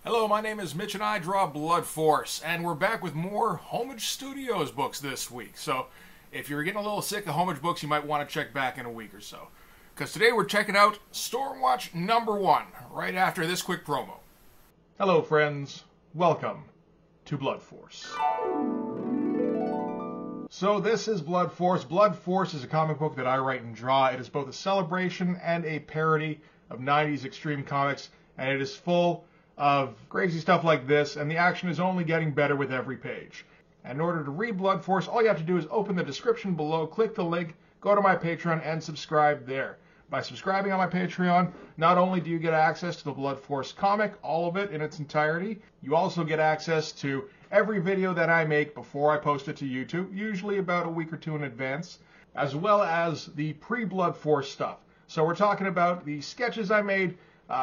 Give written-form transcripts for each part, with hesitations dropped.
Hello, my name is Mitch and I draw Blood Force, and we're back with more Homage Studios books this week. So if you're getting a little sick of Homage books, you might want to check back in a week or so. Because today we're checking out Stormwatch #1, right after this quick promo. Hello friends, welcome to Blood Force. So this is Blood Force. Blood Force is a comic book that I write and draw. It is both a celebration and a parody of 90s extreme comics, and it is full of crazy stuff like this, and the action is only getting better with every page. And in order to read Blood Force, all you have to do is open the description below, click the link, go to my Patreon, and subscribe there. By subscribing on my Patreon, not only do you get access to the Blood Force comic, all of it in its entirety, you also get access to every video that I make before I post it to YouTube, usually about a week or two in advance, as well as the pre-Blood Force stuff. So we're talking about the sketches I made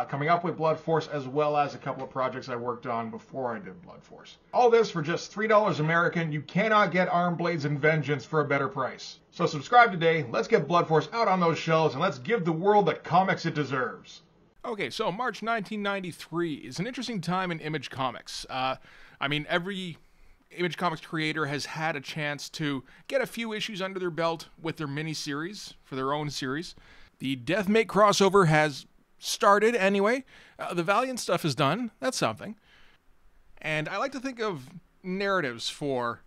coming up with Blood Force, as well as a couple of projects I worked on before I did Blood Force. All this for just $3 American. You cannot get Arm Blades and Vengeance for a better price. So subscribe today, let's get Blood Force out on those shelves, and let's give the world the comics it deserves. Okay, so March 1993 is an interesting time in Image Comics. Every Image Comics creator has had a chance to get a few issues under their belt with their mini-series, for their own series. The Deathmate crossover has started anyway. The Valiant stuff is done. That's something. And I like to think of narratives for,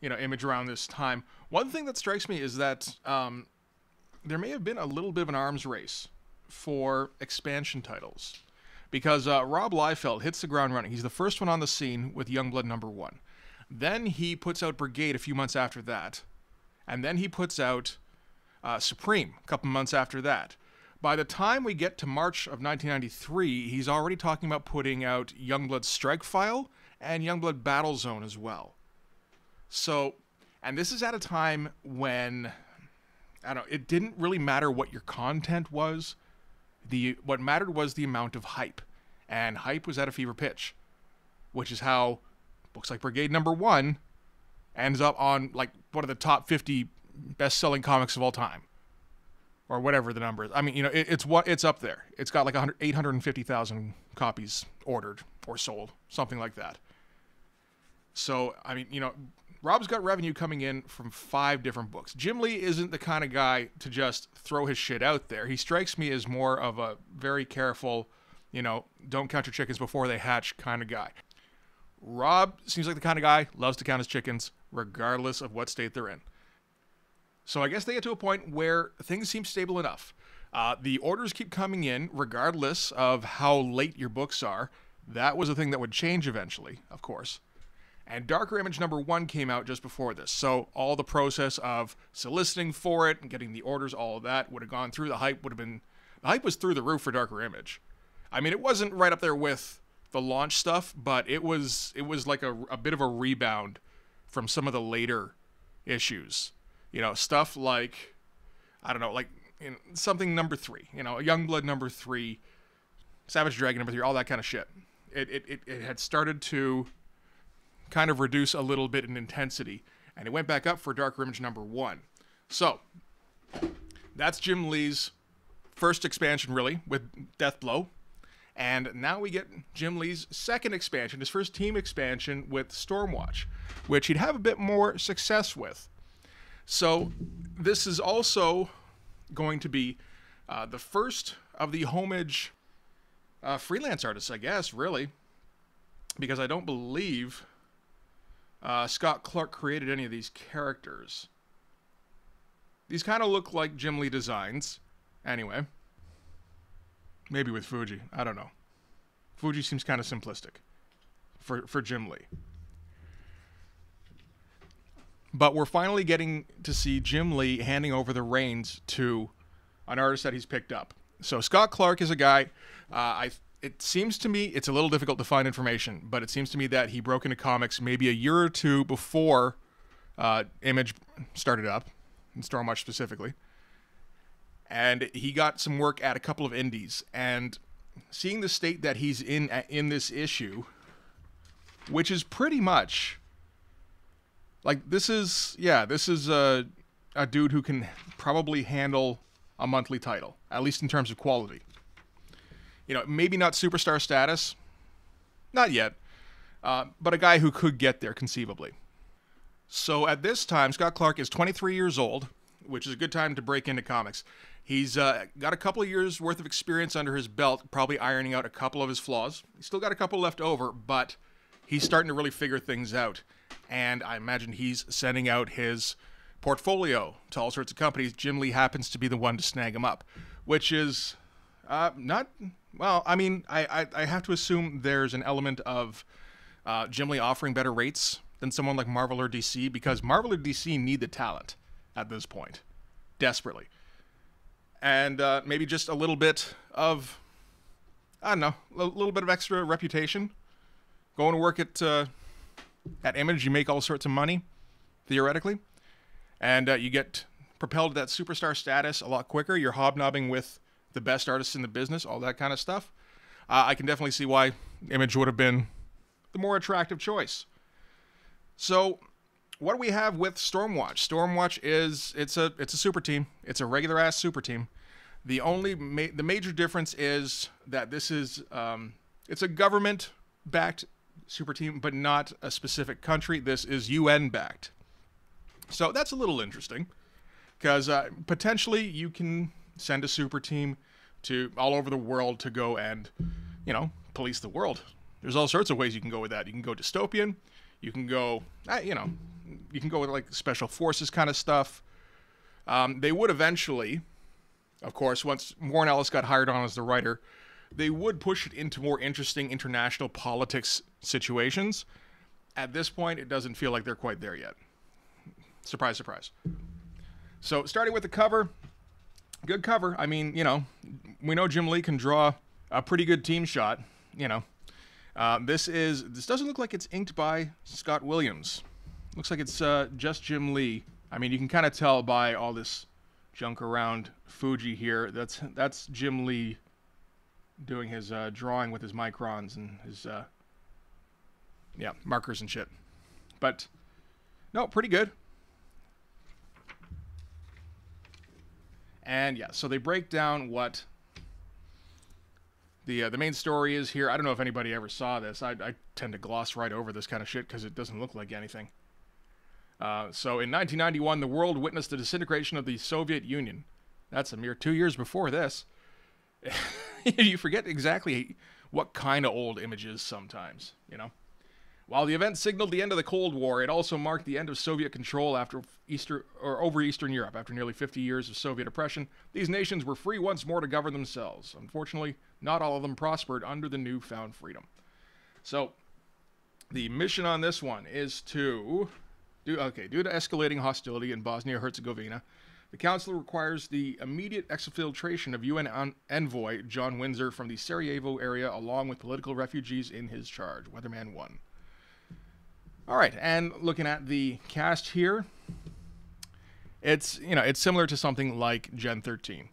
Image around this time. One thing that strikes me is that there may have been a little bit of an arms race for expansion titles. Because Rob Liefeld hits the ground running. He's the first one on the scene with Youngblood #1. Then he puts out Brigade a few months after that. And then he puts out Supreme a couple months after that. By the time we get to March of 1993, he's already talking about putting out Youngblood Strike File and Youngblood Battle Zone as well. So, and this is at a time when, it didn't really matter what your content was. What mattered was the amount of hype. And hype was at a fever pitch. Which is how books like Brigade #1 ends up on, one of the top 50 best-selling comics of all time. Or whatever the number is. It's up there. It's got 850,000 copies ordered or sold, something like that. So, Rob's got revenue coming in from 5 different books. Jim Lee isn't the kind of guy to just throw his shit out there. He strikes me as more of a very careful, don't count your chickens before they hatch kind of guy. Rob seems like the kind of guy loves to count his chickens, regardless of what state they're in. So I guess they get to a point where things seem stable enough. The orders keep coming in, regardless of how late your books are. That was a thing that would change eventually, of course. And Darker Image #1 came out just before this. So all the process of soliciting for it and getting the orders, all of that would have gone through. The hype was through the roof for Darker Image. It wasn't right up there with the launch stuff, but it was like a bit of a rebound from some of the later issues. Stuff like, something #3, Youngblood #3, Savage Dragon #3, all that kind of shit. It had started to kind of reduce a little bit in intensity, and it went back up for Darker Image #1. So, that's Jim Lee's first expansion, really, with Deathblow. And now we get Jim Lee's second expansion, his first team expansion with Stormwatch, which he'd have a bit more success with. So this is also going to be the first of the Homage freelance artists, I guess, really. Because I don't believe Scott Clark created any of these characters. These kind of look like Jim Lee designs. Anyway. Maybe with Fuji. I don't know. Fuji seems kind of simplistic for Jim Lee. But we're finally getting to see Jim Lee handing over the reins to an artist that he's picked up. So Scott Clark is a guy, it seems to me, it's a little difficult to find information, but it seems to me that he broke into comics maybe a year or two before Image started up, in Stormwatch specifically. And he got some work at a couple of indies. And seeing the state that he's in this issue, which is pretty much... this is a dude who can probably handle a monthly title, at least in terms of quality. Maybe not superstar status. Not yet. But a guy who could get there, conceivably. So at this time, Scott Clark is 23 years old, which is a good time to break into comics. He's got a couple of years' worth of experience under his belt, probably ironing out a couple of his flaws. He's still got a couple left over, but he's starting to really figure things out. And I imagine he's sending out his portfolio to all sorts of companies. Jim Lee happens to be the one to snag him up, which is not... Well, I mean, I have to assume there's an element of Jim Lee offering better rates than someone like Marvel or DC, because Marvel or DC need the talent at this point, desperately. And maybe just a little bit of, I don't know, a little bit of extra reputation. Going to work at Image, you make all sorts of money, theoretically. And you get propelled to that superstar status a lot quicker. You're hobnobbing with the best artists in the business, all that kind of stuff. I can definitely see why Image would have been the more attractive choice. So, what do we have with Stormwatch? Stormwatch it's a super team. It's a regular ass super team. The major difference is that this is it's a government backed super team, but not a specific country. This is UN backed. So that's a little interesting, because potentially you can send a super team to all over the world to go and, police the world. There's all sorts of ways you can go with that. You can go dystopian. You can go, you can go with like special forces kind of stuff. They would eventually, of course, once Warren Ellis got hired on as the writer, they would push it into more interesting international politics situations. At this point, it doesn't feel like they're quite there yet. Surprise, surprise. So, starting with the cover, good cover. I mean, we know Jim Lee can draw a pretty good team shot, This doesn't look like it's inked by Scott Williams. Looks like it's just Jim Lee. I mean, you can kind of tell by all this junk around Fuji here. That's Jim Lee doing his drawing with his microns and his markers and shit. But no, pretty good. And yeah, so they break down what the main story is here. I don't know if anybody ever saw this. I tend to gloss right over this kind of shit because it doesn't look like anything. So in 1991, the world witnessed the disintegration of the Soviet Union. That's a mere 2 years before this. You forget exactly what kind of old Image is sometimes, While the event signaled the end of the Cold War, it also marked the end of Soviet control over Eastern Europe. After nearly 50 years of Soviet oppression, these nations were free once more to govern themselves. Unfortunately, not all of them prospered under the newfound freedom. So, the mission on this one is to... Due to escalating hostility in Bosnia-Herzegovina, the Council requires the immediate exfiltration of UN envoy John Windsor from the Sarajevo area, along with political refugees in his charge. Weatherman 1. All right, and looking at the cast here, it's similar to something like Gen 13.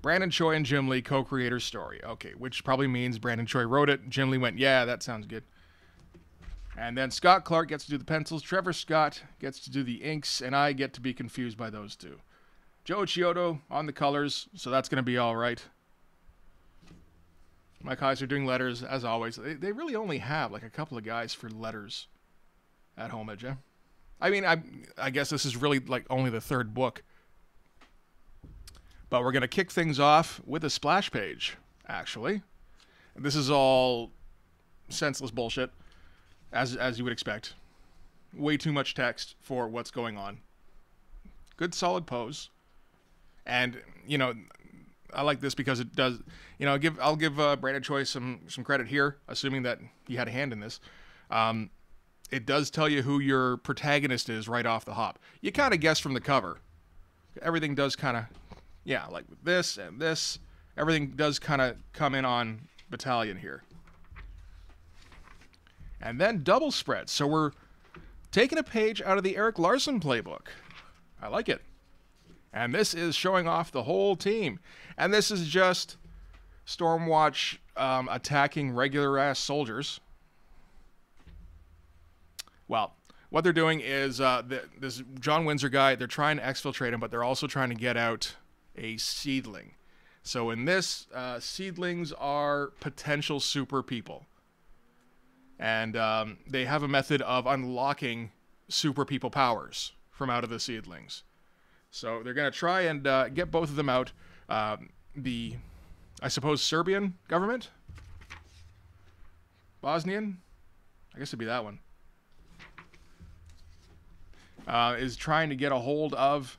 Brandon Choi and Jim Lee, co-creator story. Okay, which probably means Brandon Choi wrote it. Jim Lee went, yeah, that sounds good. And then Scott Clark gets to do the pencils, Trevor Scott gets to do the inks, and I get to be confused by those two. Joe Chiodo on the colors, so that's going to be all right. Mike Heiser doing letters, as always. They really only have like a couple of guys for letters at Homage, eh? I mean, I guess this is really like only the third book. But we're going to kick things off with a splash page, actually. This is all senseless bullshit. As you would expect. Way too much text for what's going on. Good solid pose. And, I like this because it does, I'll give Brandon Choi some credit here, assuming that he had a hand in this. It does tell you who your protagonist is right off the hop. You kind of guess from the cover. Everything does kind of, like with this and this, everything does kind of come in on Battalion here. And then double spread. So we're taking a page out of the Eric Larson playbook. I like it. And this is showing off the whole team. And this is just Stormwatch attacking regular-ass soldiers. Well, what they're doing is this John Windsor guy, they're trying to exfiltrate him, but they're also trying to get out a seedling. So in this, seedlings are potential super people. And they have a method of unlocking super people powers from out of the seedlings. So they're going to try and get both of them out. The, I suppose, Serbian government? Bosnian? I guess it'd be that one. Is trying to get a hold of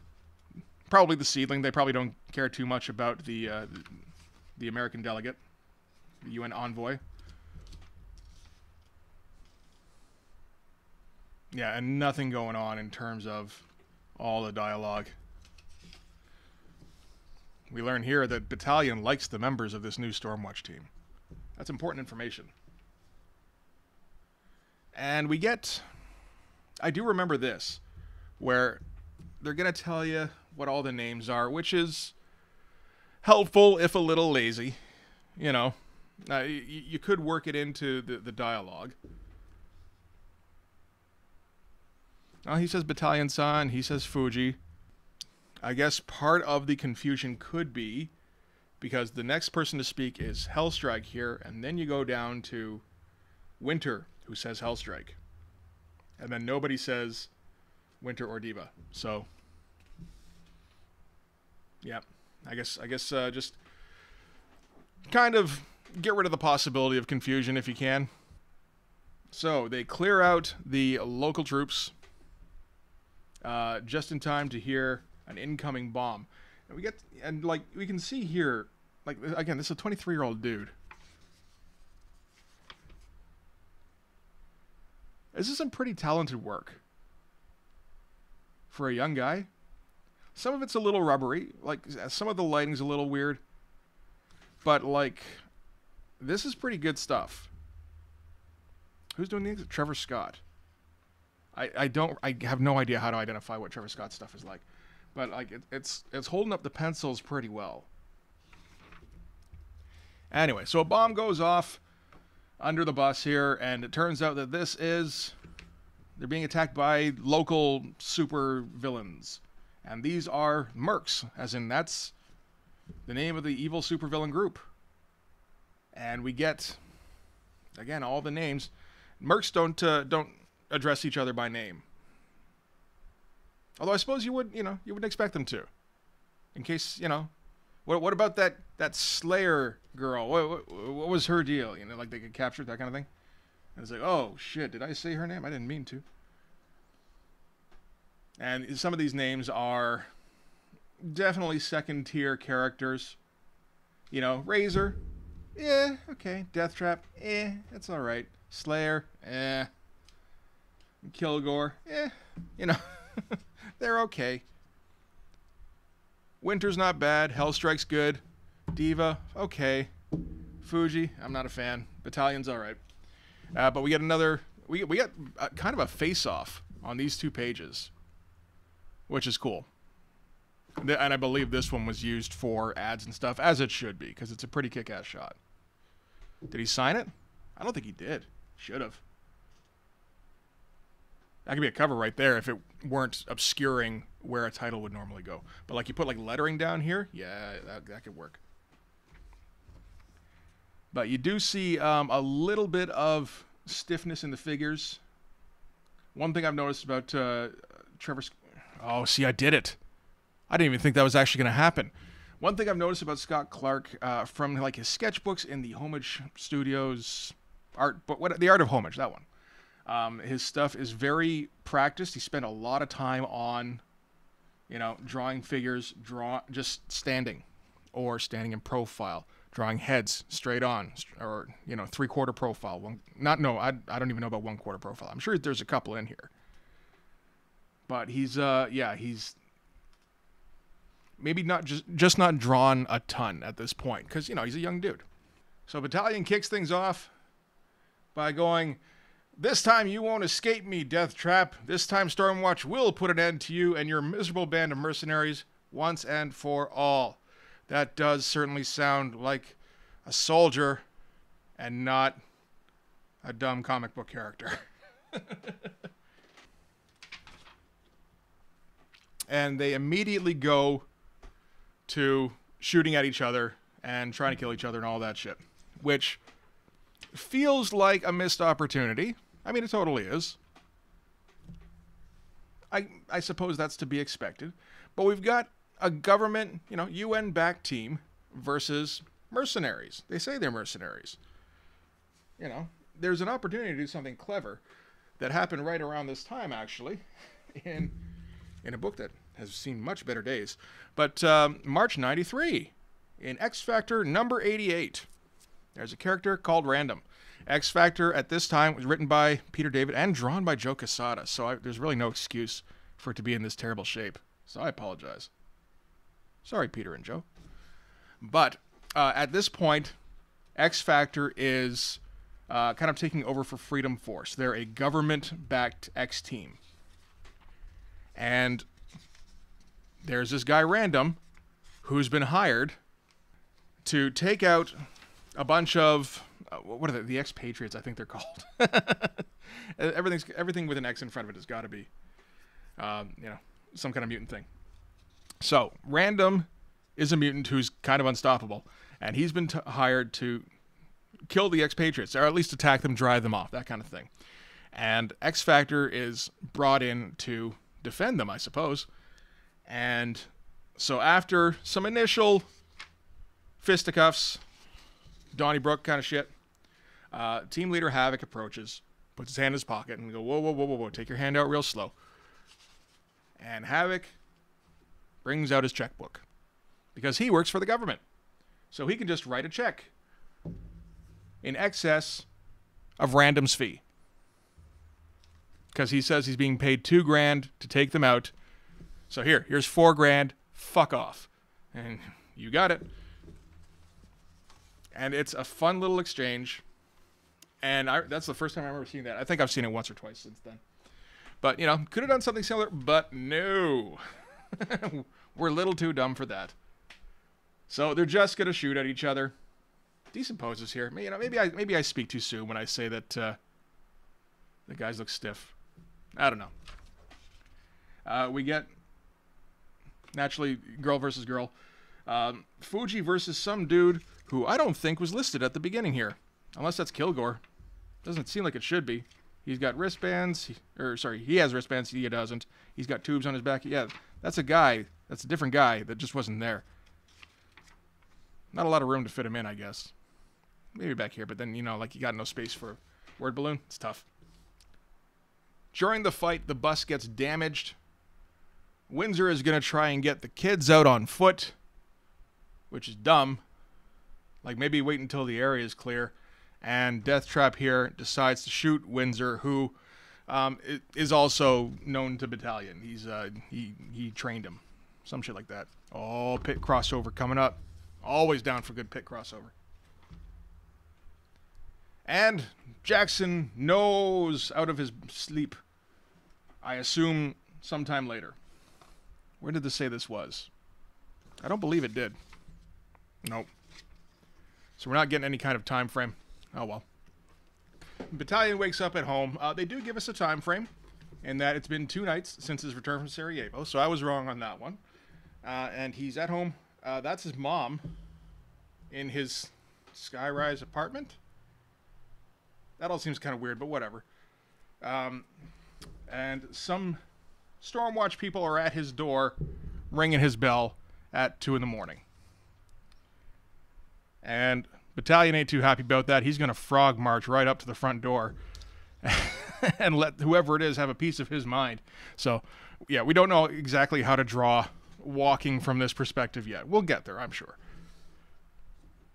probably the seedling. They probably don't care too much about the American delegate, the UN envoy. Yeah, and nothing going on in terms of all the dialogue. We learn here that Battalion likes the members of this new Stormwatch team. That's important information. And we get... I do remember this, where they're going to tell you what all the names are, which is helpful if a little lazy. You know, you could work it into the dialogue. Oh, he says Battalion San, he says Fuji. I guess part of the confusion could be because the next person to speak is Hellstrike here, and then you go down to Winter, who says Hellstrike. And then nobody says Winter or Diva. So, yeah, I guess just kind of get rid of the possibility of confusion if you can. So they clear out the local troops just in time to hear an incoming bomb. And like we can see here, like again, this is a 23-year-old dude. This is some pretty talented work for a young guy. Some of it's a little rubbery, like some of the lighting's a little weird, but like this is pretty good stuff. Who's doing these? Trevor Scott. I have no idea how to identify what Trevor Scott's stuff is like, but like it's holding up the pencils pretty well. Anyway, so a bomb goes off under the bus here, and it turns out that they're being attacked by local super villains, and these are mercs, as in that's the name of the evil supervillain group. And we get, again, all the names. Mercs don't address each other by name. Although I suppose you wouldn't expect them to. In case, what about that Slayer girl? What was her deal? Like they get captured, that kind of thing. And it's like, oh shit, did I say her name? I didn't mean to. And some of these names are definitely second-tier characters. Razor, yeah, okay. Deathtrap, that's all right. Slayer, Kilgore, they're okay. Winter's not bad. Hellstrike's good. Diva, okay. Fuji, I'm not a fan. Battalion's all right. But we get we get kind of a face-off on these two pages, which is cool. And I believe this one was used for ads and stuff, as it should be, because it's a pretty kick-ass shot. Did he sign it? I don't think he did. Should have. That could be a cover right there if it weren't obscuring where a title would normally go. But like you put like lettering down here, yeah, that could work. But you do see a little bit of stiffness in the figures. One thing I've noticed about Trevor... Oh, see, I did it. I didn't even think that was actually going to happen. One thing I've noticed about Scott Clark from like his sketchbooks in the Homage Studios the Art of Homage, that one. His stuff is very practiced. He spent a lot of time on, drawing figures, just standing, or standing in profile, drawing heads straight on, or 3/4 profile. I don't even know about 1/4 profile. I'm sure there's a couple in here. But he's maybe not just not drawn a ton at this point, because he's a young dude. So Battalion kicks things off by going, "This time you won't escape me, Deathtrap. This time Stormwatch will put an end to you and your miserable band of mercenaries once and for all." That does certainly sound like a soldier and not a dumb comic book character. And they immediately go to shooting at each other and trying to kill each other and all that shit. Which, feels like a missed opportunity. I mean, it totally is. I suppose that's to be expected. But we've got a government, UN-backed team versus mercenaries. They say they're mercenaries. There's an opportunity to do something clever that happened right around this time, actually, in a book that has seen much better days. But March 93, in XFactor number 88, there's a character called Random. XFactor at this time was written by Peter David and drawn by Joe Quesada, so there's really no excuse for it to be in this terrible shape. So I apologize. Sorry, Peter and Joe. But at this point, XFactor is kind of taking over for Freedom Force. They're a government-backed X team. And there's this guy, Random, who's been hired to take out a bunch of... what are they? The expatriates, I think they're called. Everything with an X in front of it has got to be, some kind of mutant thing. So, Random is a mutant who's kind of unstoppable, and he's been hired to kill the expatriates, or at least attack them, drive them off, that kind of thing. And XFactor is brought in to defend them, I suppose. And so after some initial fisticuffs, Donnybrook kind of shit, team leader Havoc approaches, puts his hand in his pocket, and go, whoa, whoa, whoa, whoa, whoa, take your hand out real slow. And Havoc brings out his checkbook, because he works for the government. So he can just write a check in excess of Random's fee. Because he says he's being paid $2,000 to take them out. So here's $4,000, fuck off. And you got it. And it's a fun little exchange. And that's the first time I've ever seen that. I think I've seen it once or twice since then. But, could have done something similar, but no. We're a little too dumb for that. So they're just going to shoot at each other. Decent poses here. Maybe I speak too soon when I say that the guys look stiff. I don't know. We get, naturally, girl versus girl. Fuji versus some dude who I don't think was listed at the beginning here. Unless that's Kilgore. Doesn't seem like it should be. He's got wristbands. He has wristbands. He doesn't. He's got tubes on his back. Yeah, that's a guy. That's a different guy that just wasn't there. Not a lot of room to fit him in, I guess. Maybe back here, but then, you got no space for a word balloon. It's tough. During the fight, the bus gets damaged. Windsor is going to try and get the kids out on foot, which is dumb. Maybe wait until the area is clear. And Deathtrap here decides to shoot Windsor, who is also known to Battalion. He trained him. Some shit like that. Oh, pit crossover coming up. Always down for good pit crossover. And Jackson knows out of his sleep. I assume sometime later. Where did this say this was? I don't believe it did. Nope. So we're not getting any kind of time frame. Oh well. Battalion wakes up at home. They do give us a time frame, in that it's been 2 nights since his return from Sarajevo, so I was wrong on that one. And he's at home. That's his mom in his skyrise apartment. That all seems kind of weird, but whatever. And some Stormwatch people are at his door, ringing his bell at 2 in the morning. And Battalion ain't too happy about that. He's going to frog march right up to the front door and let whoever it is have a piece of his mind. So, yeah, we don't know exactly how to draw walking from this perspective yet. We'll get there, I'm sure.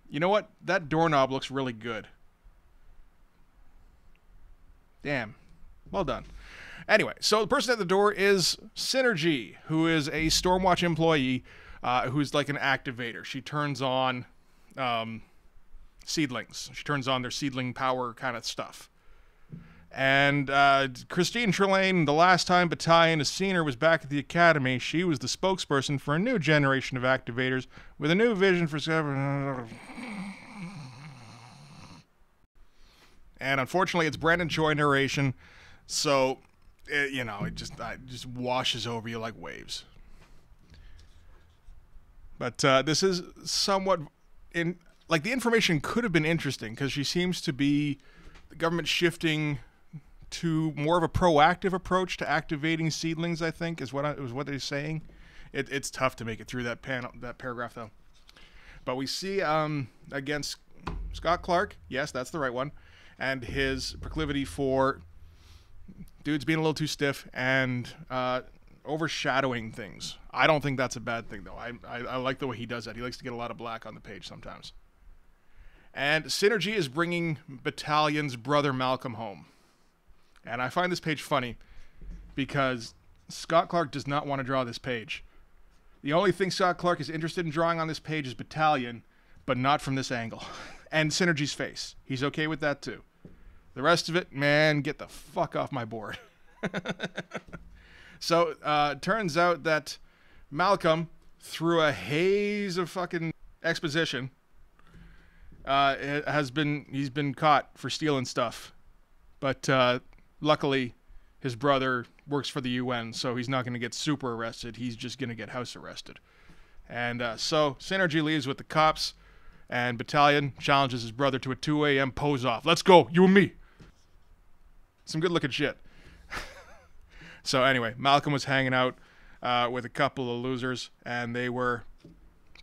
You know what? That doorknob looks really good. Damn. Well done. Anyway, so the person at the door is Synergy, who is a Stormwatch employee who's like an activator. She turns on seedlings. She turns on their seedling power kind of stuff. And Christine Trelane, the last time Battalion has seen her was back at the academy. She was the spokesperson for a new generation of activators with a new vision for... And unfortunately, it's Brandon Choi narration, so, it just washes over you like waves. But this is somewhat... like, the information could have been interesting because she seems to be the government shifting to more of a proactive approach to activating seedlings, I think, is what they're saying. It's tough to make it through that paragraph, though. But we see, against Scott Clark, yes, that's the right one, and his proclivity for dudes being a little too stiff and overshadowing things. I don't think that's a bad thing, though. I like the way he does that. He likes to get a lot of black on the page sometimes. And Synergy is bringing Battalion's brother Malcolm home. And I find this page funny because Scott Clark does not want to draw this page. The only thing Scott Clark is interested in drawing on this page is Battalion, but not from this angle. And Synergy's face. He's okay with that too. The rest of it, man, get the fuck off my board. So, it turns out that Malcolm, through a haze of fucking exposition, he's been caught for stealing stuff. But luckily, his brother works for the UN, so he's not going to get super arrested. He's just going to get house arrested. And so Synergy leaves with the cops, and Battalion challenges his brother to a 2 a.m. pose-off. Let's go, you and me. Some good-looking shit. So anyway, Malcolm was hanging out with a couple of losers, and they were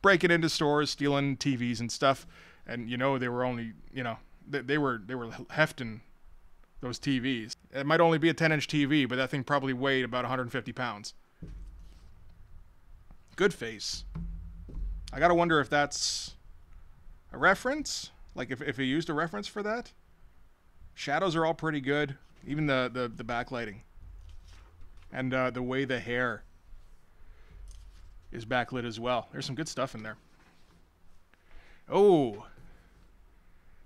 breaking into stores, stealing TVs and stuff. And, they were only, they were hefting those TVs. It might only be a 10-inch TV, but that thing probably weighed about 150 pounds. Good face. I gotta wonder if that's a reference? Like, if he used a reference for that? Shadows are all pretty good. Even the backlighting. And the way the hair is backlit as well. There's some good stuff in there. Oh,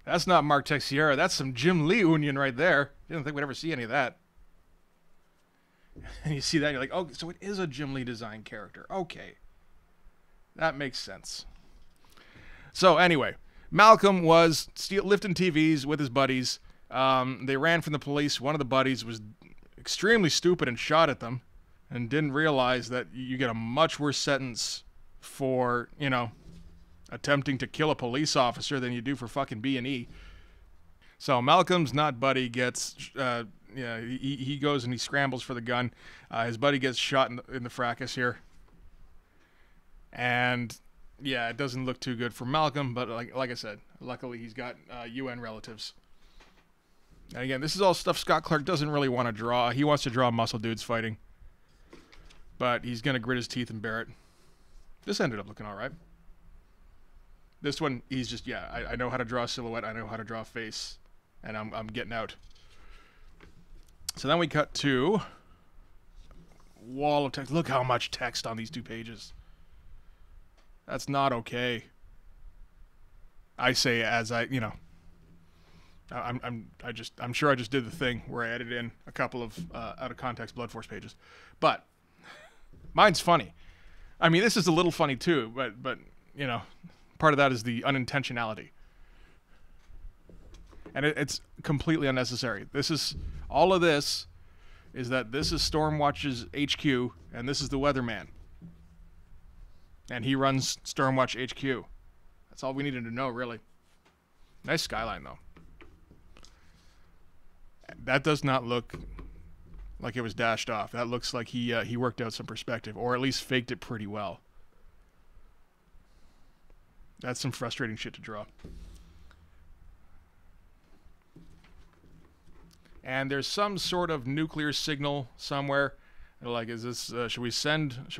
that's not Mark Texiera. That's some Jim Lee Union right there. Didn't think we'd ever see any of that. And you see that, you're like, oh, so it is a Jim Lee design character. Okay. That makes sense. So anyway, Malcolm was lifting TVs with his buddies. They ran from the police. One of the buddies was extremely stupid and shot at them and didn't realize that you get a much worse sentence for, attempting to kill a police officer than you do for fucking B&E. So Malcolm's not buddy gets, he goes and he scrambles for the gun. His buddy gets shot in the fracas here. And yeah, it doesn't look too good for Malcolm, but like I said, luckily he's got UN relatives. And again, this is all stuff Scott Clark doesn't really want to draw. He wants to draw muscle dudes fighting. But he's going to grit his teeth and bear it. This ended up looking all right. This one, he's just, I know how to draw a silhouette. I know how to draw a face. And I'm getting out. So then we cut to wall of text. Look how much text on these 2 pages. That's not okay. I say as I'm sure I just did the thing where I added in a couple of out of context Blood Force pages, but mine's funny. I mean, this is a little funny too, but part of that is the unintentionality, and it's completely unnecessary. All of this is Stormwatch's HQ, and this is the Weatherman, and he runs Stormwatch HQ. That's all we needed to know, really. Nice skyline though. That does not look like it was dashed off. That looks like he worked out some perspective, or at least faked it pretty well. That's some frustrating shit to draw. And there's some sort of nuclear signal somewhere. They're like, is this, should we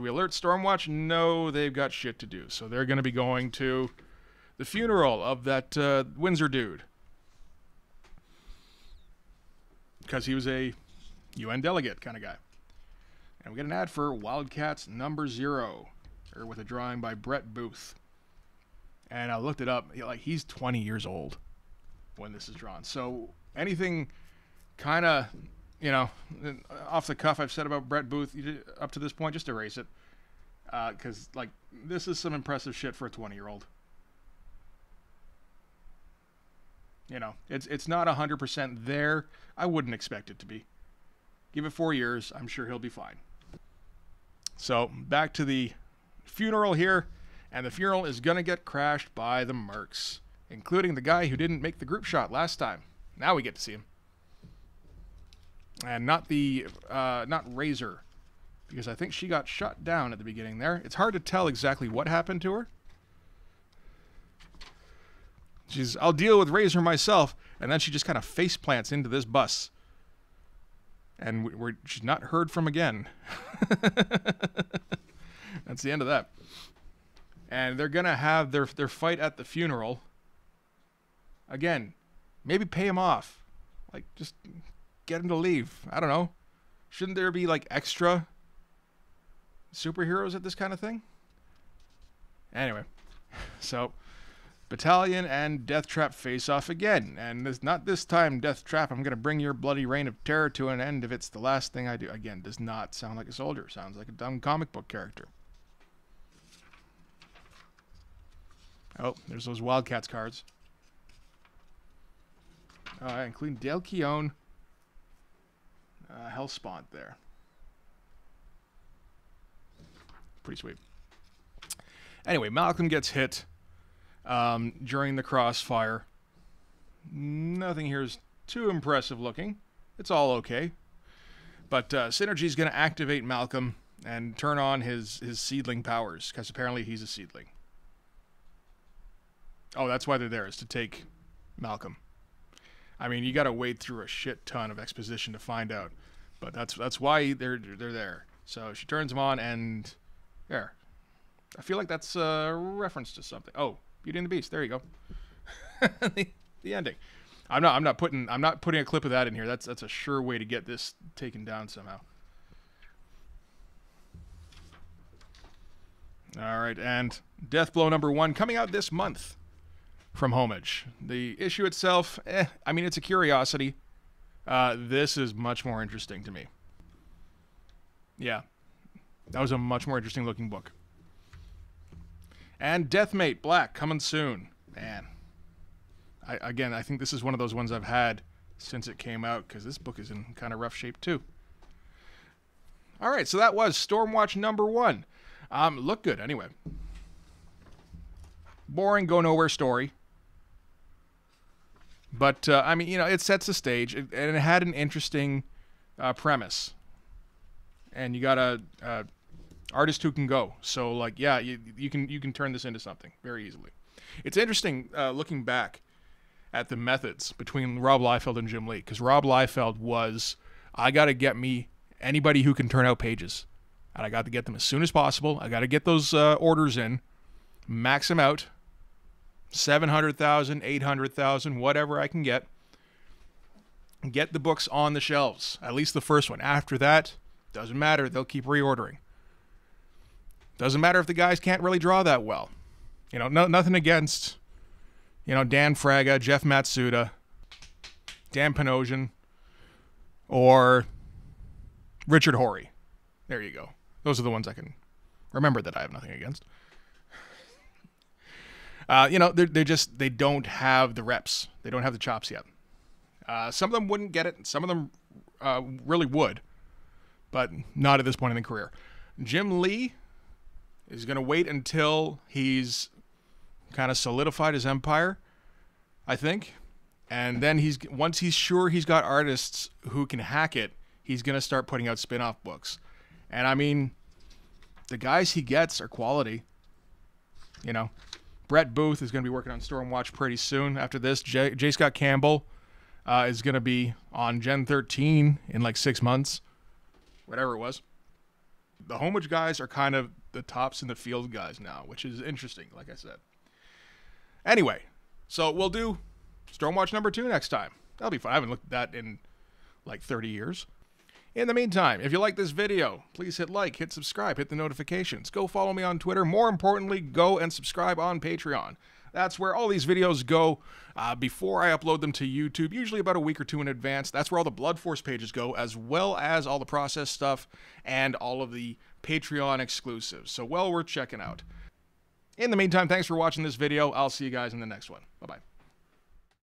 alert Stormwatch? No, they've got shit to do. So they're going to be going to the funeral of that Windsor dude. Because he was a UN delegate kind of guy. And we get an ad for Wildcats #0, or with a drawing by Brett Booth. And I looked it up. He's 20 years old when this is drawn. So anything kind of, off the cuff I've said about Brett Booth up to this point, just erase it. Because, this is some impressive shit for a 20-year-old. It's not 100% there. I wouldn't expect it to be. Give it 4 years. I'm sure he'll be fine. So, back to the funeral here. And the funeral is going to get crashed by the Mercs. including the guy who didn't make the group shot last time. Now we get to see him. And not Razor, because I think she got shot down at the beginning there. It's hard to tell exactly what happened to her. I'll deal with Razor myself, and then she just kind of face plants into this bus. And she's not heard from again. That's the end of that. And they're going to have their fight at the funeral. Again, maybe pay him off. Like, just get him to leave. I don't know. Shouldn't there be, like, extra superheroes at this kind of thing? Anyway, so Battalion and Death Trap face off again. And not this time, Death Trap. I'm going to bring your bloody reign of terror to an end if it's the last thing I do. Again, does not sound like a soldier. Sounds like a dumb comic book character. Oh, there's those Wildcats cards. Including Dale Keown. Hellspawn there. Pretty sweet. Anyway, Malcolm gets hit during the crossfire. Nothing here is too impressive looking. It's all okay. But Synergy's going to activate Malcolm and turn on his seedling powers, because apparently he's a seedling. Oh, that's why they're there, is to take Malcolm. I mean, you got to wade through a shit ton of exposition to find out, but that's why they're there. So she turns him on, and there. I feel like that's a reference to something. Oh, Beauty and the Beast. There you go. the ending. I'm not putting a clip of that in here. That's a sure way to get this taken down somehow. All right, and Deathblow #1 coming out this month from Homage. The issue itself, I mean, it's a curiosity. This is much more interesting to me. Yeah, that was a much more interesting looking book. And Deathmate Black coming soon. Man, I think this is one of those ones I've had since it came out, because this book is in kind of rough shape too. All right, so that was Stormwatch #1. Looked good anyway. Boring, go nowhere story. But, I mean, you know, it sets the stage, and it had an interesting premise. And you got a artist who can go. So, like, yeah, you can turn this into something very easily. It's interesting looking back at the methods between Rob Liefeld and Jim Lee, because Rob Liefeld was, I got to get me anybody who can turn out pages. And I got to get them as soon as possible. I got to get those orders in, max them out. 700,000, 800,000, whatever I can get. Get the books on the shelves, at least the first one. After that, doesn't matter. They'll keep reordering. Doesn't matter if the guys can't really draw that well. You know, nothing against, you know, Dan Fraga, Jeff Matsuda, Dan Panosian, or Richard Horry. There you go. Those are the ones I can remember that I have nothing against. You know, they don't have the reps. They don't have the chops yet. Some of them wouldn't get it. Some of them really would, but not at this point in the career. Jim Lee is going to wait until he's kind of solidified his empire, I think. And then once he's sure he's got artists who can hack it, he's going to start putting out spin-off books. And I mean, the guys he gets are quality, you know. Brett Booth is going to be working on Stormwatch pretty soon. After this, J. Scott Campbell is going to be on Gen 13 in like 6 months. Whatever it was. The Homage guys are kind of the tops in the field guys now, which is interesting, like I said. Anyway, so we'll do Stormwatch #2 next time. That'll be fun. I haven't looked at that in like 30 years. In the meantime, if you like this video, please hit like, hit subscribe, hit the notifications. Go follow me on Twitter. More importantly, go and subscribe on Patreon. That's where all these videos go before I upload them to YouTube, usually about a week or two in advance. That's where all the Blood Force pages go, as well as all the process stuff and all of the Patreon exclusives. So well worth checking out. In the meantime, thanks for watching this video. I'll see you guys in the next one. Bye-bye.